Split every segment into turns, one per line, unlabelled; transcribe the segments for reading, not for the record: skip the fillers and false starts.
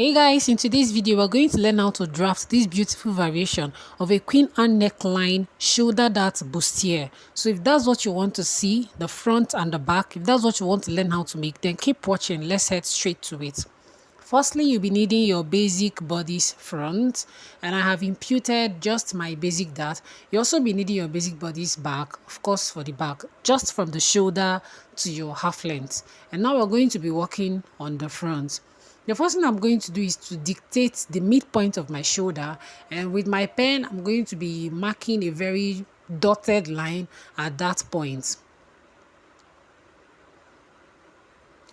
Hey guys, in today's video we're going to learn how to draft this beautiful variation of a queen and neckline shoulder dart bustier. So if that's what you want to see, the front and the back, if that's what you want to learn how to make, then keep watching. Let's head straight to it. Firstly, you'll be needing your basic bodice front, and I have imputed just my basic dart. You also be needing your basic bodice back, of course for the back, just from the shoulder to your half length. And now we're going to be working on the front. The first thing I'm going to do is to dictate the midpoint of my shoulder, and with my pen I'm going to be marking a very dotted line at that point.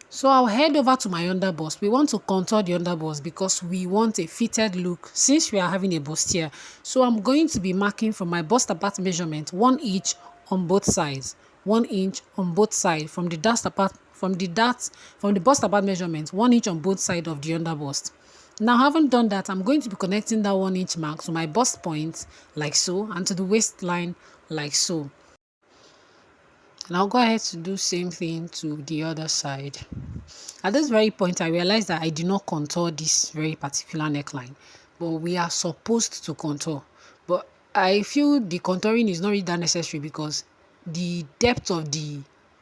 So I'll head over to my underbust. We want to contour the underbust because we want a fitted look since we are having a bustier. So I'm going to be marking from my bust apart measurement 1 inch on both sides, 1 inch on both sides from the bust apart measurement 1 inch on both sides of the underbust. Now, having done that, I'm going to be connecting that 1 inch mark to my bust point like so, and to the waistline like so. And I'll go ahead to do same thing to the other side. At this very point, I realized that I did not contour this very particular neckline, but we are supposed to contour. But I feel the contouring is not really that necessary because the depth of the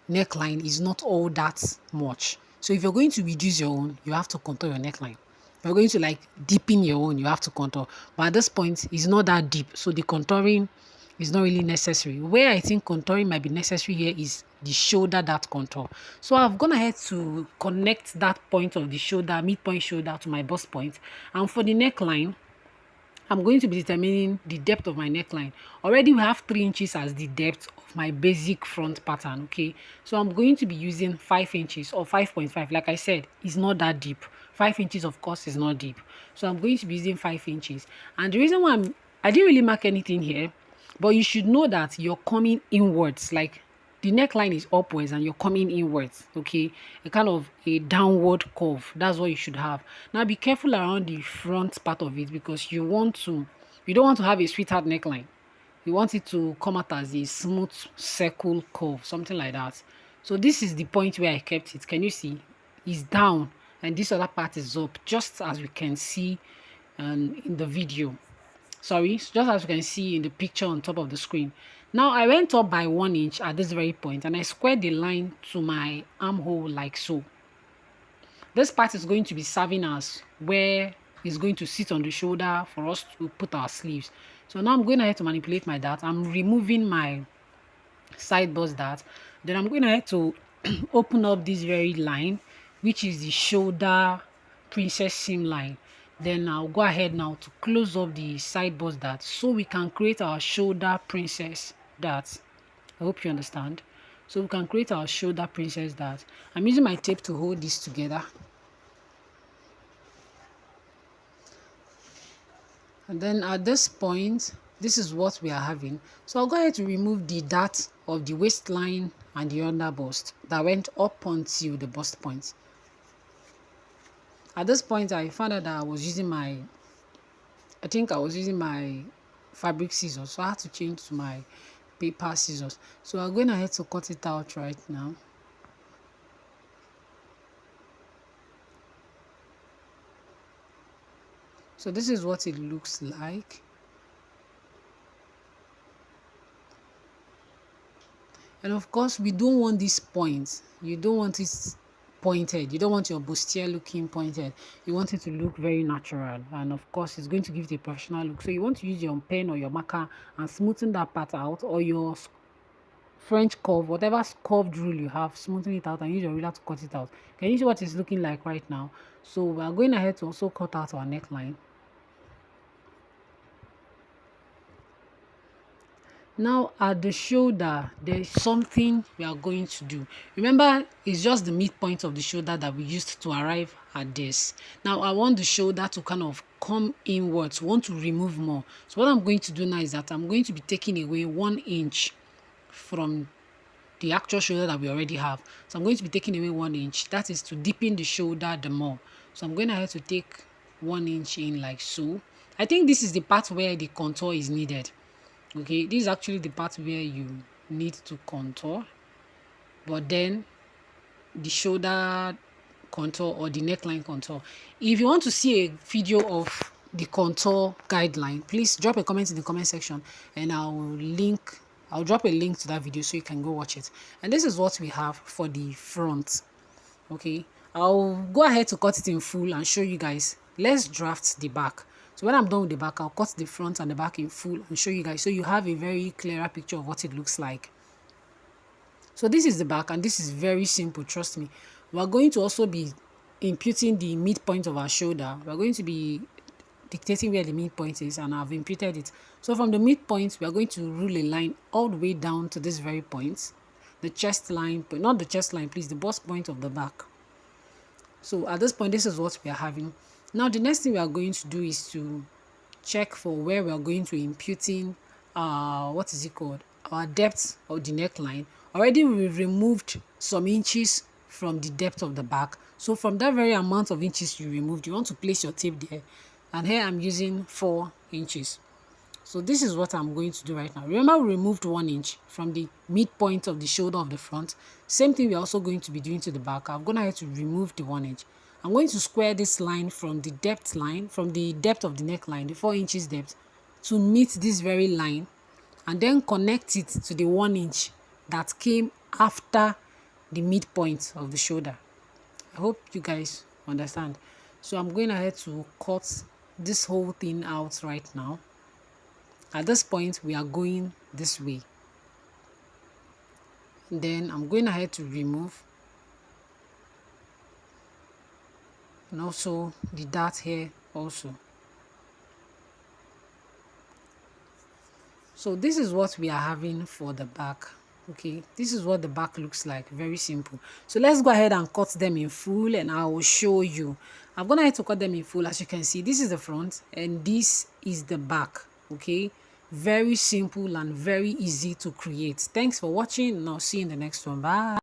neckline is not all that much. So if you're going to reduce your own, you have to contour your neckline. If you're going to like deepen your own, you have to contour. But at this point, it's not that deep, so the contouring is not really necessary. Where I think contouring might be necessary here is the shoulder dart contour. So I've gone ahead to connect that point of the shoulder, midpoint shoulder, to my bust point. And for the neckline, I'm going to be determining the depth of my neckline. Already we have 3 inches as the depth of my basic front pattern, okay? So I'm going to be using 5 inches or 5.5. Like I said, it's not that deep. 5 inches, of course, is not deep. So I'm going to be using 5 inches. And the reason why I didn't really mark anything here, but you should know that you're coming inwards, like the neckline is upwards and you're coming inwards, okay? A kind of a downward curve. That's what you should have. Now be careful around the front part of it because you don't want to have a sweetheart neckline. You want it to come out as a smooth circle curve, something like that. So this is the point where I kept it. Can you see? It's down and this other part is up, just as we can see in the video. Sorry, just as you can see in the picture on top of the screen. Now I went up by 1 inch at this very point and I squared the line to my armhole like so. This part is going to be serving as where it's going to sit on the shoulder for us to put our sleeves. So now I'm going ahead to manipulate my dart. I'm removing my side bust dart. Then I'm going ahead to open up this very line, which is the shoulder princess seam line. Then I'll go ahead now to close up the side bust dart so we can create our shoulder princess dart. I hope you understand. So we can create our shoulder princess dart. I'm using my tape to hold this together. And then at this point, this is what we are having. So I'll go ahead to remove the dart of the waistline and the under bust that went up until the bust point. At this point, I found out that I was using my fabric scissors, so I had to change to my paper scissors. So I'm going ahead to cut it out right now. So this is what it looks like. And of course, we don't want this point. You don't want it pointed. You don't want your bustier looking pointed. You want it to look very natural, and of course it's going to give it a professional look. So you want to use your pen or your marker and smoothen that part out, or your French curve, whatever curved rule you have, smoothen it out and use your ruler to cut it out. Can you see what it's looking like right now? So we are going ahead to also cut out our neckline. Now at the shoulder, there is something we are going to do. Remember, it's just the midpoint of the shoulder that we used to arrive at this. Now I want the shoulder to kind of come inwards, want to remove more. So what I'm going to do now is that I'm going to be taking away 1 inch from the actual shoulder that we already have. So I'm going to be taking away 1 inch. That is to deepen the shoulder the more. So I'm going to have to take 1 inch in like so. I think this is the part where the contour is needed. Okay, this is actually the part where you need to contour, but then the shoulder contour or the neckline contour. If you want to see a video of the contour guideline, please drop a comment in the comment section and I'll drop a link to that video so you can go watch it. And this is what we have for the front. Okay, I'll go ahead to cut it in full and show you guys. Let's draft the back. So when I'm done with the back, I'll cut the front and the back in full and show you guys so you have a very clearer picture of what it looks like. So this is the back and this is very simple, trust me. We're going to also be imputing the midpoint of our shoulder. We're going to be dictating where the midpoint is, and I've imputed it. So from the midpoint, we are going to rule a line all the way down to this very point. The chest line, but not the chest line, please, the bust point of the back. So at this point, this is what we are having. Now the next thing we are going to do is to check for where we are going to imputing what is it called, our depth of the neckline. Already we removed some inches from the depth of the back. So from that very amount of inches you removed, you want to place your tape there. And here I'm using 4 inches. So this is what I'm going to do right now. Remember, we removed 1 inch from the midpoint of the shoulder of the front. Same thing we're also going to be doing to the back. I'm going to have to remove the 1 inch. I'm going to square this line from the depth line, from the depth of the neckline, the 4 inches depth, to meet this very line, and then connect it to the 1 inch that came after the midpoint of the shoulder. I hope you guys understand. So I'm going ahead to cut this whole thing out right now. At this point, we are going this way. Then I'm going ahead to remove, and also the dart here also. So this is what we are having for the back. Okay, this is what the back looks like. Very simple. So let's go ahead and cut them in full and I will show you. I'm gonna have to cut them in full. As you can see, this is the front and this is the back. Okay, very simple and very easy to create. Thanks for watching and I'll see you in the next one. Bye.